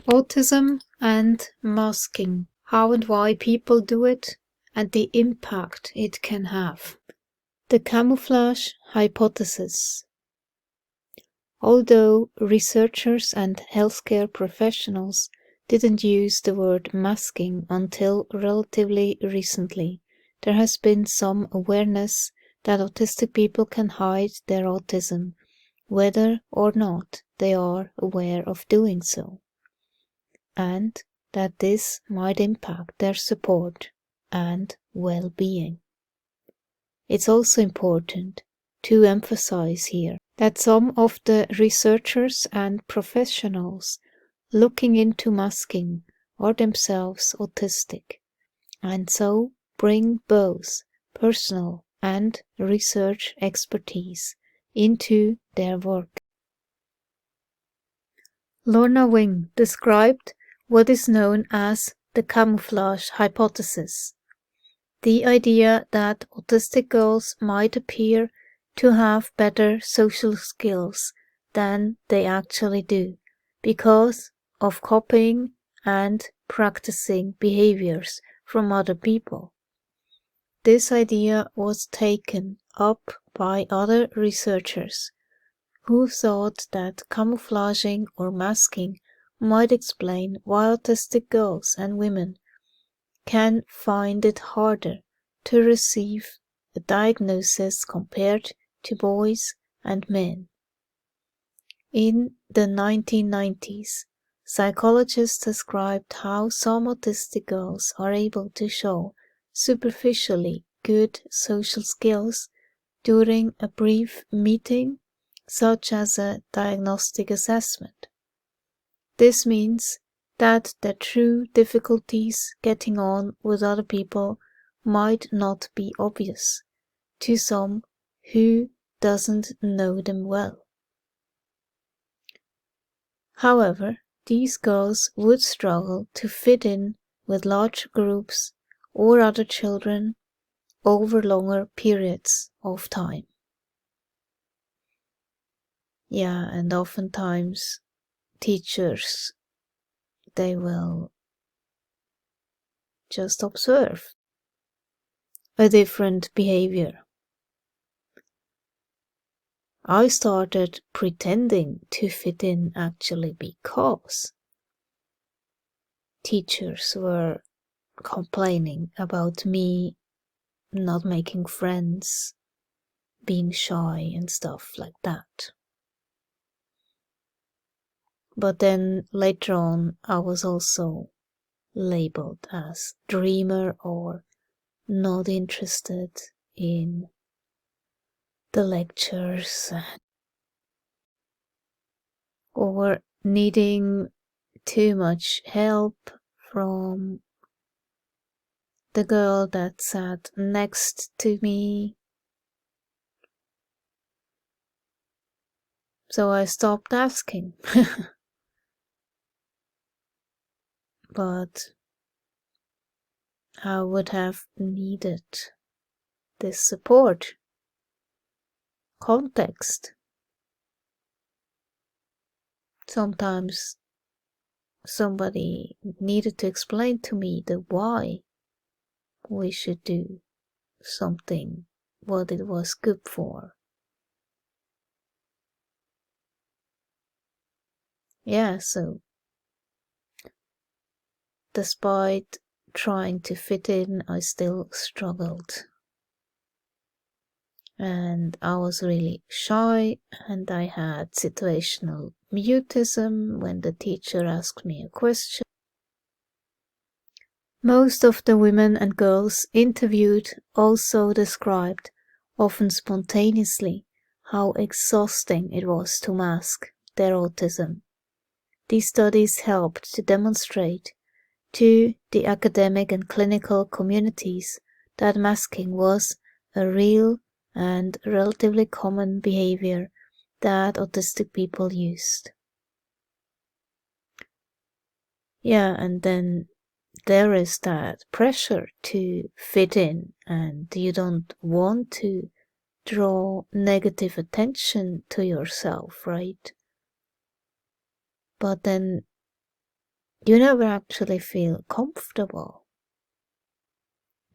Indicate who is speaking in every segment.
Speaker 1: Autism and masking, how and why people do it, and the impact it can have. The camouflage hypothesis. Although researchers and healthcare professionals didn't use the word masking until relatively recently, there has been some awareness that autistic people can hide their autism, whether or not they are aware of doing so, and that this might impact their support and well-being. It's also important to emphasize here that some of the researchers and professionals looking into masking are themselves autistic, and so bring both personal and research expertise into their work. Lorna Wing described what is known as the camouflage hypothesis, the idea that autistic girls might appear to have better social skills than they actually do because of copying and practicing behaviors from other people. This idea was taken up by other researchers who thought that camouflaging or masking might explain why autistic girls and women can find it harder to receive a diagnosis compared to boys and men. In the 1990s, psychologists described how some autistic girls are able to show superficially good social skills during a brief meeting, such as a diagnostic assessment. This means that their true difficulties getting on with other people might not be obvious to some who doesn't know them well. However, these girls would struggle to fit in with large groups or other children over longer periods of time. Yeah, and oftentimes teachers, they will just observe a different behavior. I started pretending to fit in actually because teachers were complaining about me not making friends, being shy and stuff like that. But then later on I was also labeled as dreamer or not interested in the lectures or needing too much help from the girl that sat next to me. So I stopped asking. But I would have needed this support, context. Sometimes somebody needed to explain to me the why we should do something, what it was good for. Yeah, so despite trying to fit in, I still struggled. And I was really shy, and I had situational mutism when the teacher asked me a question. Most of the women and girls interviewed also described, often spontaneously, how exhausting it was to mask their autism. These studies helped to demonstrate to the academic and clinical communities that masking was a real and relatively common behavior that autistic people used. Yeah, and then there is that pressure to fit in, and you don't want to draw negative attention to yourself, right? But then you never actually feel comfortable,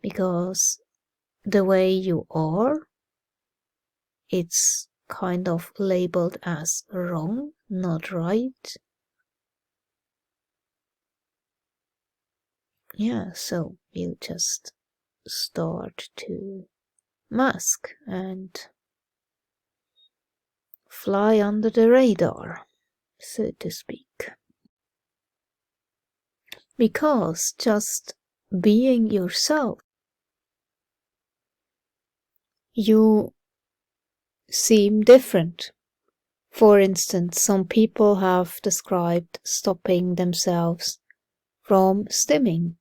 Speaker 1: because the way you are, it's kind of labeled as wrong, not right. Yeah, so you just start to mask and fly under the radar, so to speak. Because just being yourself, you seem different. For instance, some people have described stopping themselves from stimming,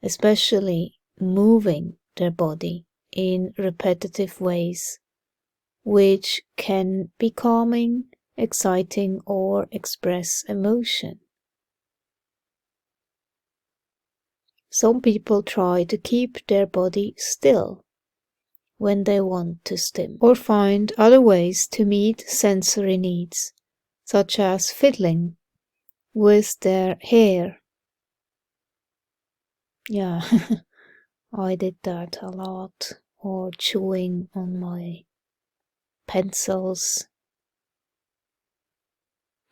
Speaker 1: especially moving their body in repetitive ways, which can be calming, exciting, or express emotion. Some people try to keep their body still when they want to stim, or find other ways to meet sensory needs, such as fiddling with their hair. Yeah, I did that a lot, or chewing on my pencils.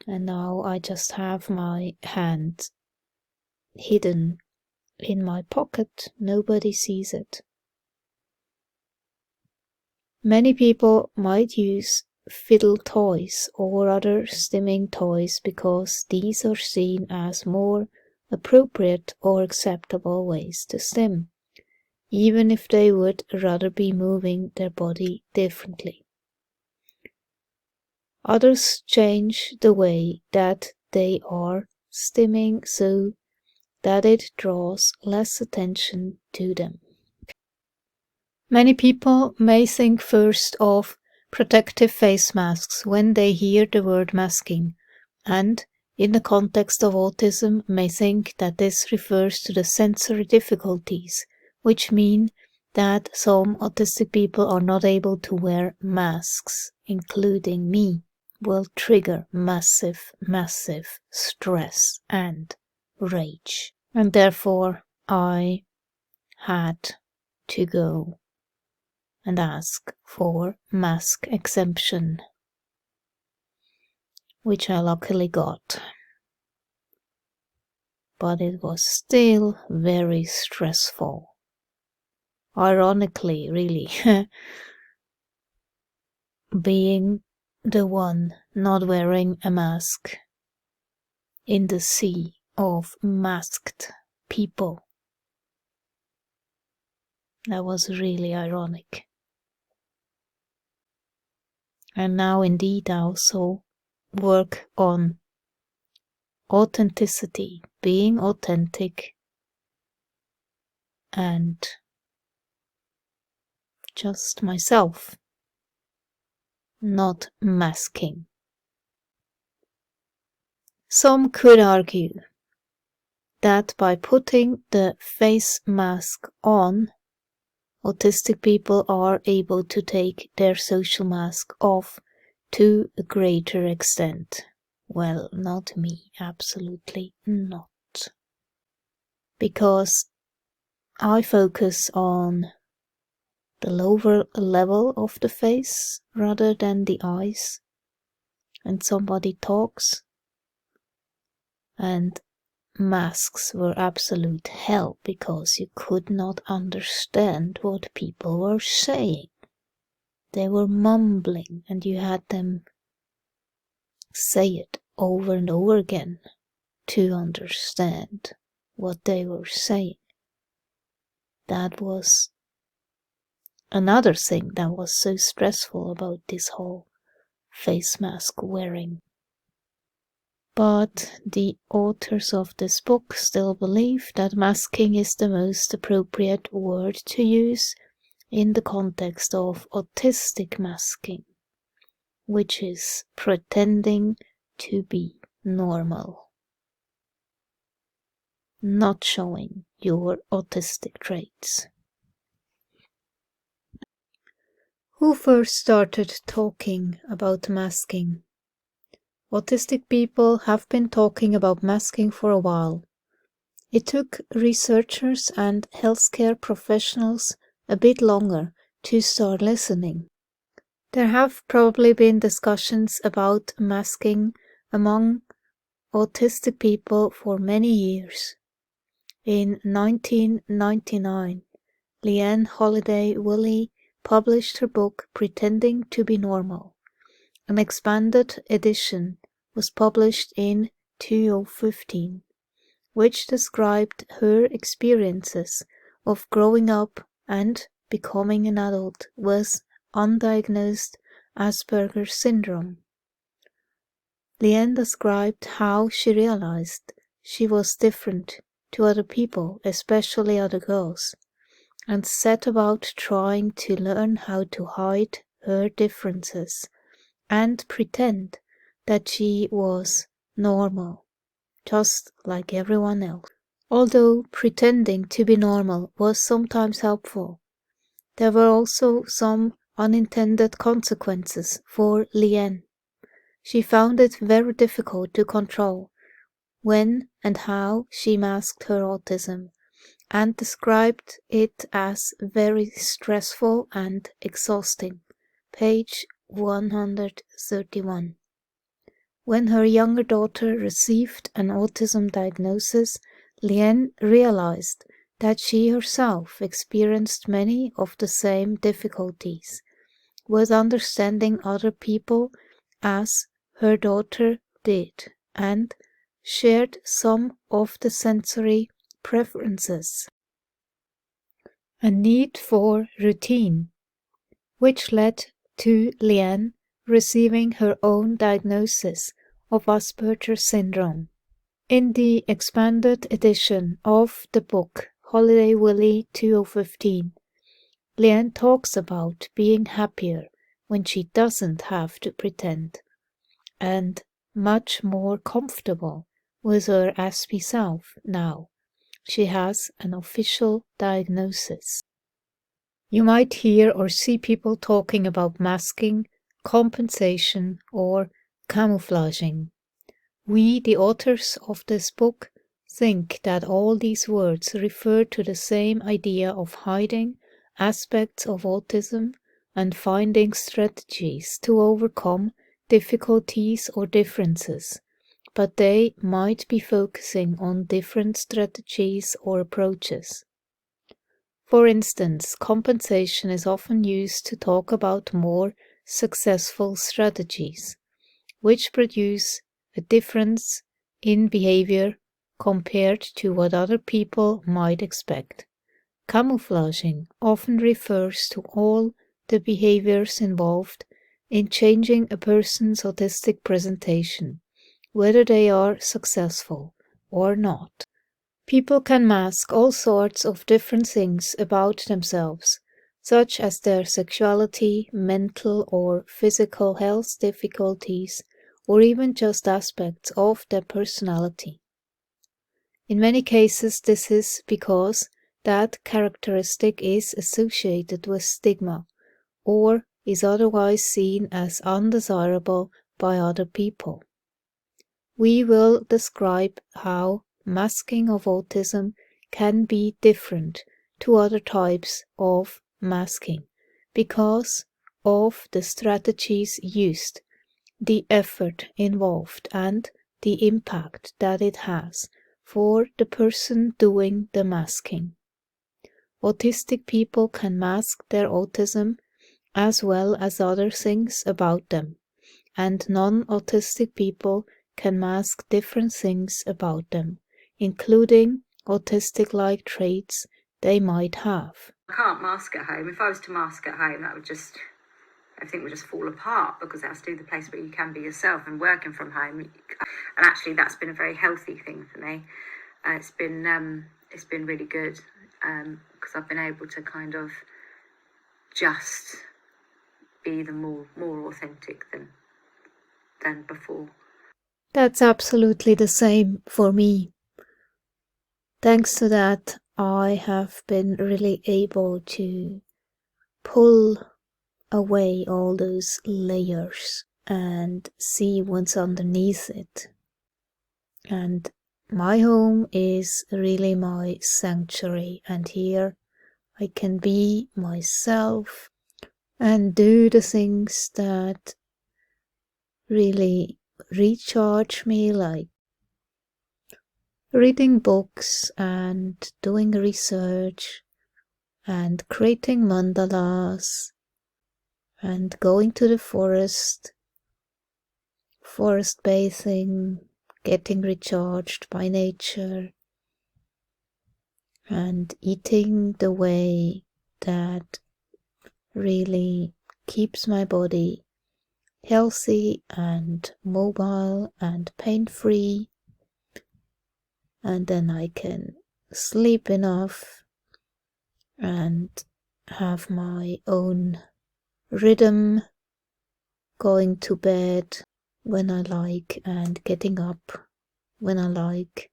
Speaker 1: And now I just have my hand hidden in my pocket. Nobody sees it. Many people might use fiddle toys or other stimming toys because these are seen as more appropriate or acceptable ways to stim, even if they would rather be moving their body differently. Others change the way that they are stimming so that it draws less attention to them. Many people may think first of protective face masks when they hear the word masking, and in the context of autism may think that this refers to the sensory difficulties, which mean that some autistic people are not able to wear masks, including me, will trigger massive stress and rage. And therefore I had to go and ask for mask exemption, which I luckily got. But it was still very stressful. Ironically, really, being the one not wearing a mask in the sea of masked people. That was really ironic. And now indeed I also work on authenticity, being authentic and just myself, not masking. Some could argue that by putting the face mask on, autistic people are able to take their social mask off to a greater extent. Well, not me, absolutely not. Because I focus on the lower level of the face rather than the eyes. And somebody talks, and masks were absolute hell because you could not understand what people were saying. They were mumbling and you had them say it over and over again to understand what they were saying. That was another thing that was so stressful about this whole face mask wearing. But the authors of this book still believe that masking is the most appropriate word to use in the context of autistic masking, which is pretending to be normal, not showing your autistic traits. Who first started talking about masking? Autistic people have been talking about masking for a while. It took researchers and healthcare professionals a bit longer to start listening. There have probably been discussions about masking among autistic people for many years. In 1999, Leanne Holiday Woolley published her book Pretending to be Normal. An expanded edition was published in 2015, which described her experiences of growing up and becoming an adult with undiagnosed Asperger's syndrome. Leanne described how she realized she was different to other people, especially other girls, and set about trying to learn how to hide her differences and pretend that she was normal, just like everyone else. Although pretending to be normal was sometimes helpful, there were also some unintended consequences for Leanne. She found it very difficult to control when and how she masked her autism, and described it as very stressful and exhausting. Page 131. When her younger daughter received an autism diagnosis, Leanne realized that she herself experienced many of the same difficulties with understanding other people as her daughter did, and shared some of the sensory preferences. A need for routine, which led to Leanne receiving her own diagnosis of Asperger's syndrome. In the expanded edition of the book Holiday Willy 2015, Leanne talks about being happier when she doesn't have to pretend, and much more comfortable with her Aspie self now. She has an official diagnosis. You might hear or see people talking about masking, compensation, or camouflaging. We, the authors of this book, think that all these words refer to the same idea of hiding aspects of autism and finding strategies to overcome difficulties or differences, but they might be focusing on different strategies or approaches. For instance, compensation is often used to talk about more successful strategies, which produce a difference in behavior compared to what other people might expect. Camouflaging often refers to all the behaviors involved in changing a person's autistic presentation, whether they are successful or not. People can mask all sorts of different things about themselves, such as their sexuality, mental or physical health difficulties, or even just aspects of their personality. In many cases, this is because that characteristic is associated with stigma, or is otherwise seen as undesirable by other people. We will describe how masking of autism can be different to other types of masking because of the strategies used, the effort involved, and the impact that it has for the person doing the masking. Autistic people can mask their autism as well as other things about them, and non-autistic people can mask different things about them, including autistic-like traits they might have.
Speaker 2: I can't mask at home. If I was to mask at home, everything would just fall apart, because that's the place where you can be yourself, and working from home. And actually, that's been a very healthy thing for me. It's been really good, because I've been able to kind of just be the more authentic than before.
Speaker 1: That's absolutely the same for me. Thanks to that, I have been really able to pull away all those layers and see what's underneath it. And my home is really my sanctuary, and here I can be myself and do the things that really recharge me, like reading books and doing research and creating mandalas and going to the forest bathing, getting recharged by nature, and eating the way that really keeps my body healthy and mobile and pain-free. And then I can sleep enough and have my own rhythm, going to bed when I like and getting up when I like.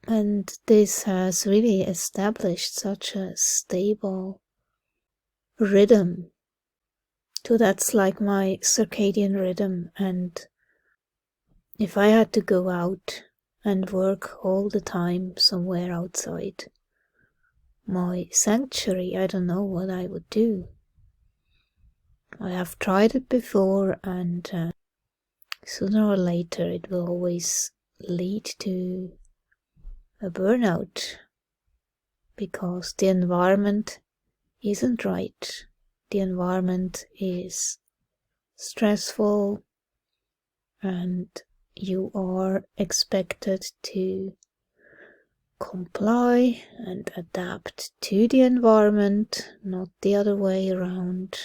Speaker 1: And this has really established such a stable rhythm. So that's like my circadian rhythm. And if I had to go out and work all the time somewhere outside my sanctuary, I don't know what I would do. I have tried it before, and sooner or later it will always lead to a burnout, because the environment isn't right. The environment is stressful, and you are expected to comply and adapt to the environment, not the other way around,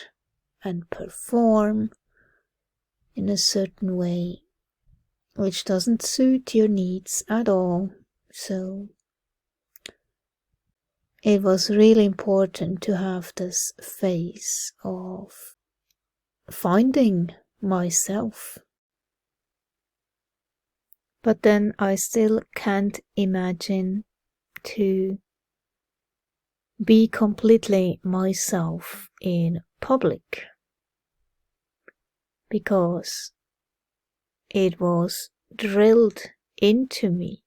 Speaker 1: and perform in a certain way which doesn't suit your needs at all. So it was really important to have this phase of finding myself. But then I still can't imagine to be completely myself in public, because it was drilled into me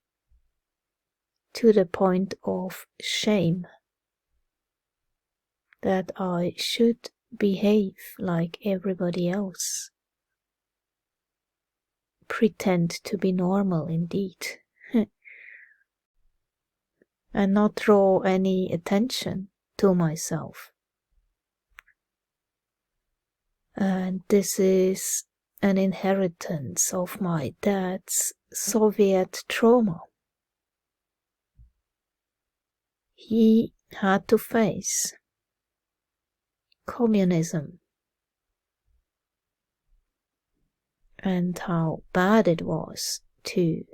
Speaker 1: to the point of shame that I should behave like everybody else, pretend to be normal indeed, and not draw any attention to myself. And this is an inheritance of my dad's Soviet trauma. He had to face communism and how bad it was to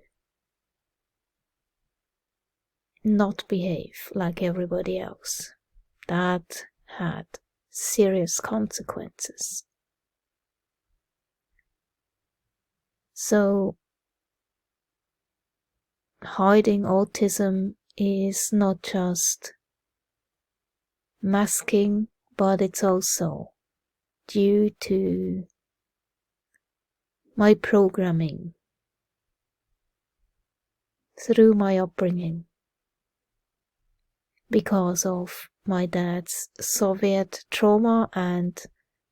Speaker 1: not behave like everybody else. That had serious consequences. So hiding autism is not just masking, but it's also due to my programming through my upbringing, because of my dad's Soviet trauma and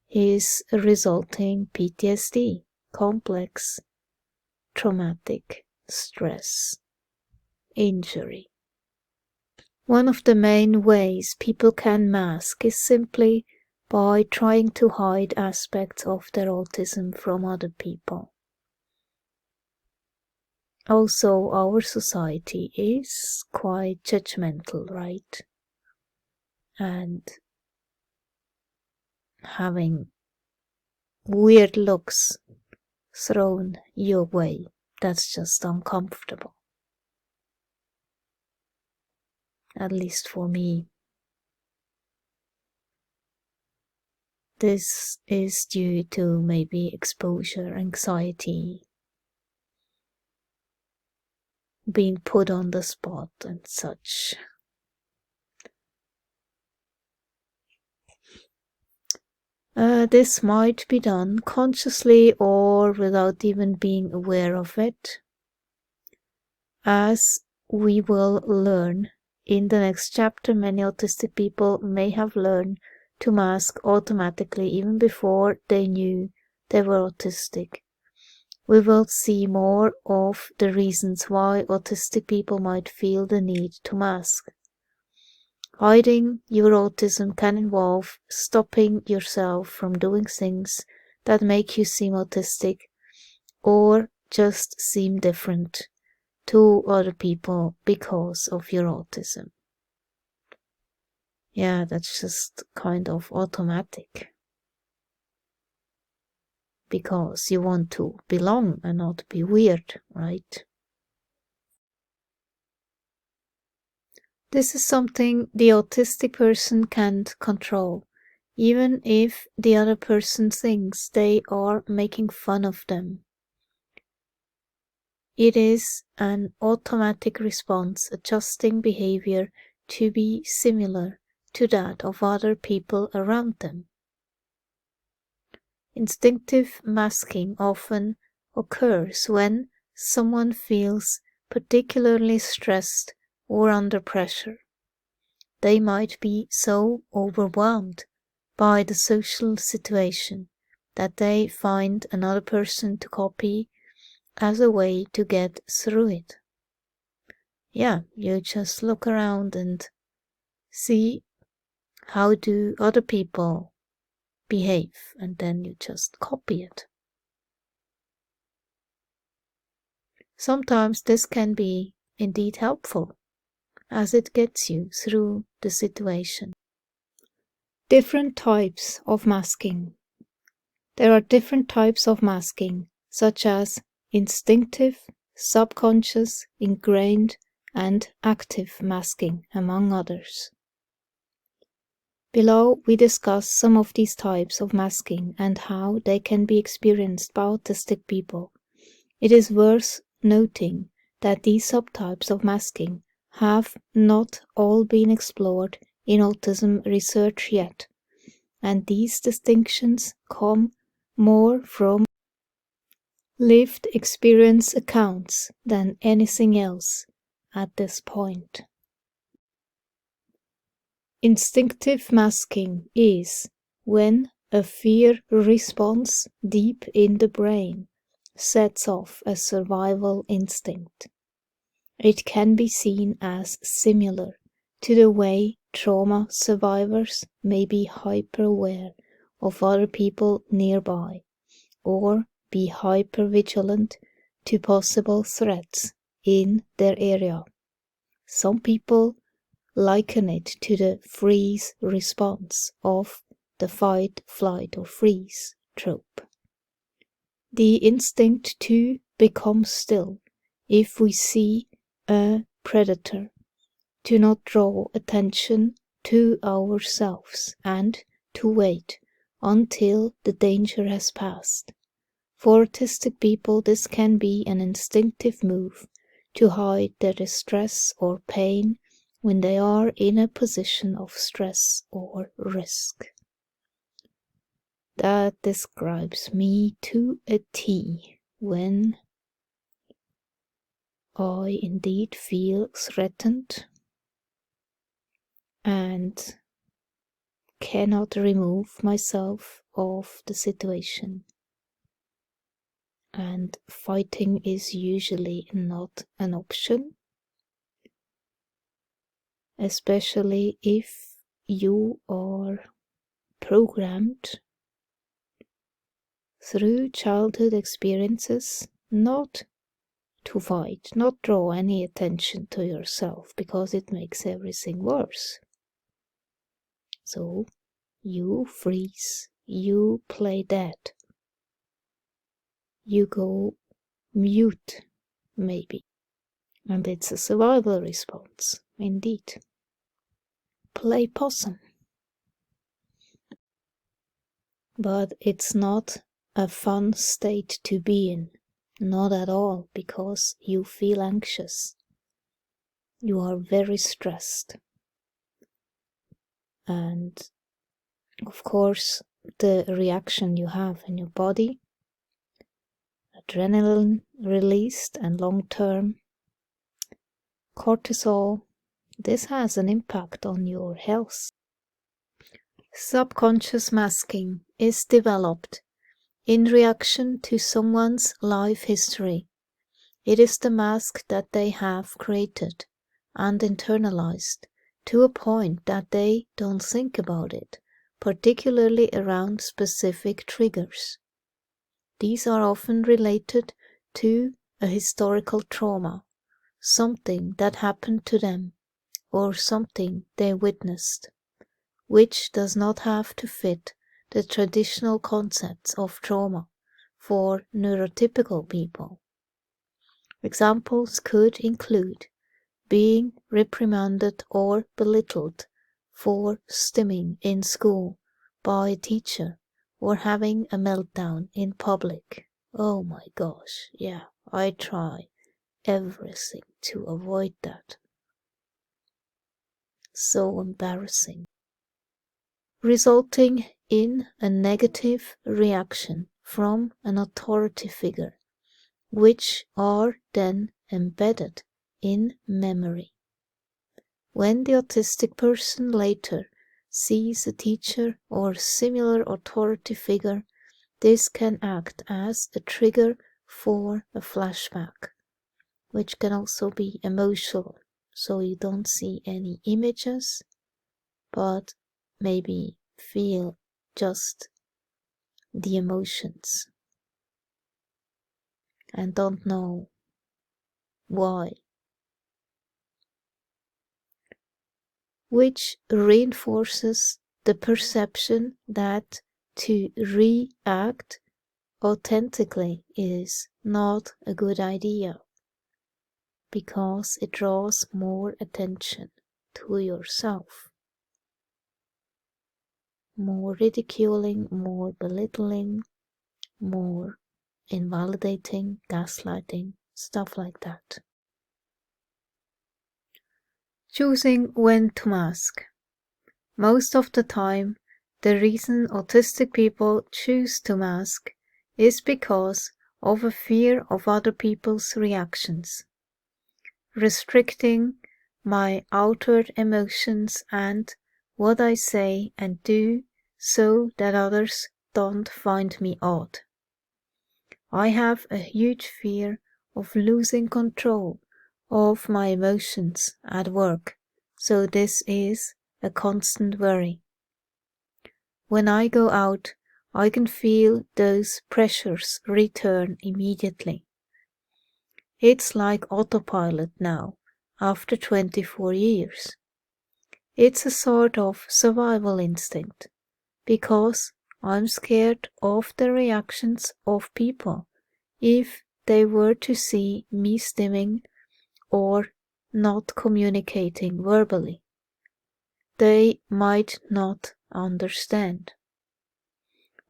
Speaker 1: his resulting PTSD, complex traumatic stress injury. One of the main ways people can mask is simply by trying to hide aspects of their autism from other people. Also, our society is quite judgmental, right? And having weird looks thrown your way, that's just uncomfortable. At least for me. This is due to maybe exposure anxiety, being put on the spot and such. This might be done consciously or without even being aware of it. As we will learn in the next chapter, many autistic people may have learned to mask automatically even before they knew they were autistic. We will see more of the reasons why autistic people might feel the need to mask. Hiding your autism can involve stopping yourself from doing things that make you seem autistic or just seem different to other people because of your autism. Yeah, that's just kind of automatic. Because you want to belong and not be weird, right? This is something the autistic person can't control, even if the other person thinks they are making fun of them. It is an automatic response adjusting behavior to be similar to that of other people around them. Instinctive masking often occurs when someone feels particularly stressed or under pressure. They might be so overwhelmed by the social situation that they find another person to copy as a way to get through it. Yeah, you just look around and see how do other people behave, and then you just copy it. Sometimes this can be indeed helpful, as it gets you through the situation. Different types of masking. There are different types of masking, such as instinctive, subconscious, ingrained, and active masking, among others. Below, we discuss some of these types of masking and how they can be experienced by autistic people. It is worth noting that these subtypes of masking have not all been explored in autism research yet, and these distinctions come more from lived experience accounts than anything else at this point. Instinctive masking is when a fear response deep in the brain sets off a survival instinct. It can be seen as similar to the way trauma survivors may be hyper-aware of other people nearby or be hyper-vigilant to possible threats in their area. Some people liken it to the freeze response of the fight, flight, or freeze trope. The instinct to become still if we see a predator, to not draw attention to ourselves, and to wait until the danger has passed. For autistic people, this can be an instinctive move to hide their distress or pain when they are in a position of stress or risk. That describes me to a T when I indeed feel threatened and cannot remove myself of the situation. And fighting is usually not an option, especially if you are programmed through childhood experiences not to fight, not draw any attention to yourself, because it makes everything worse. So you freeze, you play dead, you go mute, maybe, and it's a survival response, indeed. Play possum. But it's not a fun state to be in, not at all, because you feel anxious. You are very stressed. And of course, the reaction you have in your body, adrenaline released and long-term cortisol. This has an impact on your health. Subconscious masking is developed in reaction to someone's life history. It is the mask that they have created and internalized to a point that they don't think about it, particularly around specific triggers. These are often related to a historical trauma, something that happened to them, or something they witnessed, which does not have to fit the traditional concepts of trauma for neurotypical people. Examples could include being reprimanded or belittled for stimming in school by a teacher or having a meltdown in public. Oh my gosh, yeah, I try everything to avoid that. So embarrassing. Resulting in a negative reaction from an authority figure, which are then embedded in memory. When the autistic person later sees a teacher or similar authority figure, this can act as a trigger for a flashback, which can also be emotional, so you don't see any images, but maybe feel just the emotions and don't know why. Which reinforces the perception that to react authentically is not a good idea, because it draws more attention to yourself. More ridiculing, more belittling, more invalidating, gaslighting, stuff like that. Choosing when to mask. Most of the time, the reason autistic people choose to mask is because of a fear of other people's reactions. Restricting my outward emotions and what I say and do so that others don't find me odd. I have a huge fear of losing control of my emotions at work, so this is a constant worry. When I go out, I can feel those pressures return immediately. It's like autopilot now, after 24 years. It's a sort of survival instinct, because I'm scared of the reactions of people if they were to see me stimming or not communicating verbally. They might not understand.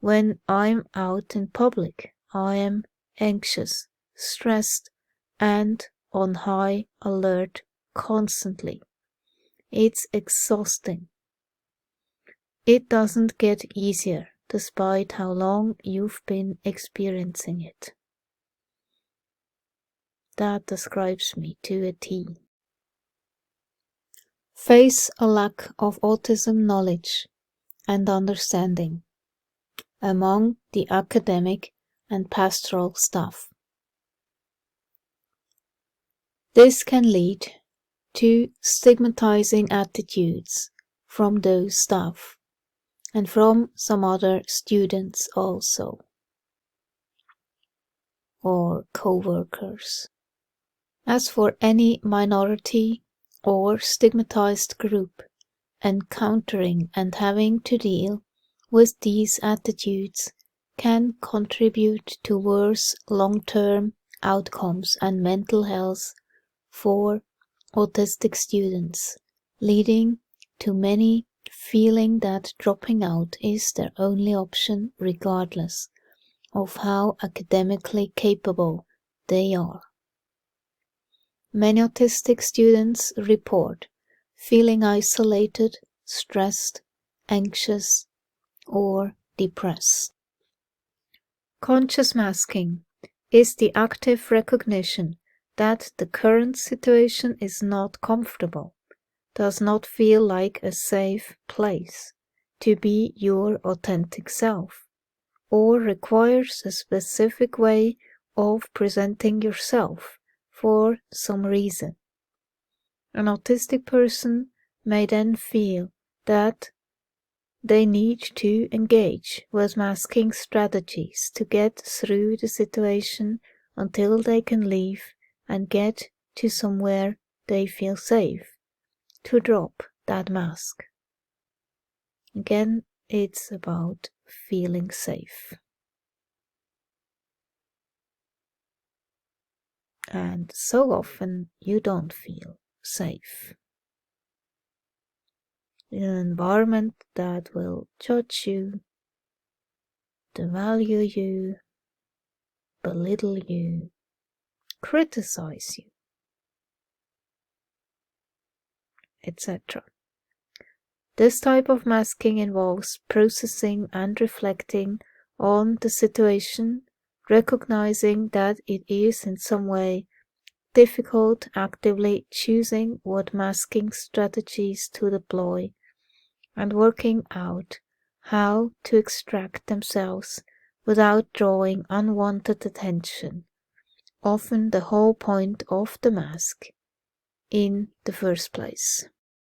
Speaker 1: When I'm out in public, I am anxious, stressed, and on high alert constantly. It's exhausting. It doesn't get easier despite how long you've been experiencing it. That describes me to a T. Face a lack of autism knowledge and understanding among the academic and pastoral staff. This can lead to stigmatizing attitudes from those staff and from some other students also, or co-workers. As for any minority or stigmatized group, encountering and having to deal with these attitudes can contribute to worse long-term outcomes and mental health for autistic students, leading to many feeling that dropping out is their only option regardless of how academically capable they are. Many autistic students report feeling isolated, stressed, anxious, or depressed. Conscious masking is the active recognition that the current situation is not comfortable, does not feel like a safe place to be your authentic self, or requires a specific way of presenting yourself for some reason. An autistic person may then feel that they need to engage with masking strategies to get through the situation until they can leave and get to somewhere they feel safe, to drop that mask. Again, it's about feeling safe. And so often you don't feel safe. In an environment that will judge you, devalue you, belittle you, criticize you, etc. This type of masking involves processing and reflecting on the situation, recognizing that it is in some way difficult, actively choosing what masking strategies to deploy, and working out how to extract themselves without drawing unwanted attention, often the whole point of the mask in the first place.